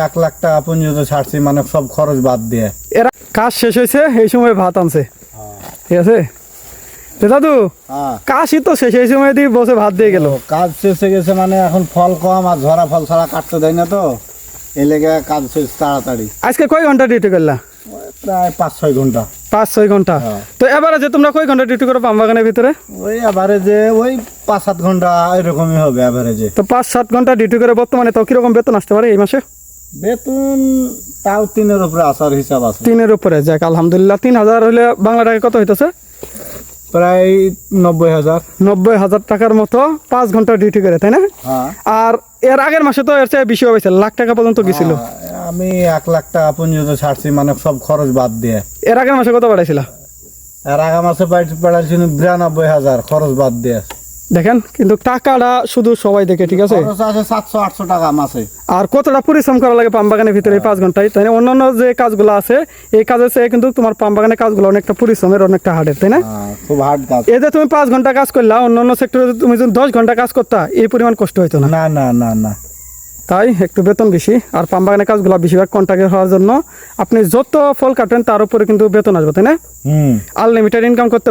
1 লাখ টাকা পর্যন্ত ছাড়ছি, মানে সব খরচ বাদ দিয়ে। এরা কাজ শেষ হয়েছে এই সময় ভাত আনছে, ঠিক আছে দাদু? কাশই তো শেষ, এই সময় দিয়ে বসে ভাত দিয়ে গেল। কাজ শেষ হয়ে গেছে, মানে এখন ফল কম আর ঝরা ফল ছাড়া কাটতে দেয় না, তো এই লেগে কাজ শেষ তাড়াতাড়ি। আজকে কয় ঘন্টা ডিউটি করলা? প্রায় 5-6 ঘন্টা। 5-6 ঘন্টা। তো এবারে যে তোমরা কয় ঘন্টা ডিউটি করো পাম বাগানের ভিতরে? ওই এভারেজে ওই 5-7 ঘন্টা এরকমই হবে এভারেজে। তো 5-7 ঘন্টা ডিউটি করে বর্তমানে তো কিরকম বেতন আসতে পারে এই মাসে? বেতন তাও 3-এর উপরে আসার হিসাব আছে। 3-এর উপরে, যাক আলহামদুলিল্লাহ। 3,000 হলে বাংলা টাকা কত হইতেছে? প্রায় 90,000। 90,000 টাকার মতো 5 ঘন্টা ডিউটি করে, তাই না? আর এর আগের মাসে তো এর চেয়ে বেশি হয়েছে, লাখ টাকা পর্যন্ত গেছিল। আমি 1 লাখ টাকা পর্যন্ত ছাড়ছি, মানে সব খরচ বাদ দিয়ে। এর আগের মাসে কত বাড়াইছিল? আর আগা মাসে পাঠাচ্ছি 92,000 খরচ বাদ দিয়ে। দেখেন, কিন্তু টাকাটা শুধু সবাই দেখে, ঠিক আছে? খরচ আছে 700-800 টাকা মাসে। আর কতটা পরিশ্রম করা লাগে পাম বাগানের ভিতরে এই 5 ঘন্টায়, তাই না? অন্যান্য যে কাজগুলো আছে এই কাজের চেয়ে কিন্তু তোমার পাম বাগানের কাজগুলো অনেকটা পরিশ্রমের, অনেকটা হার্ডের, তাই না? খুব হার্ড কাজ। এই যে তুমি 5 ঘন্টা কাজ করলা, অন্যান্য সেক্টরে তুমি যদি 10 ঘন্টা কাজ করতা এই পরিমাণ কষ্ট হইতো না। না না না না। তাই একটু বেতন বেশি। আর পাম বাগানের কাজগুলো বেশিরভাগ কন্ট্রাক্টের হওয়ার জন্য আপনি যত ফল কাটেন তার উপরে কিন্তু বেতন আসবে, তাই না? আনলিমিটেড ইনকাম করতে পারেন।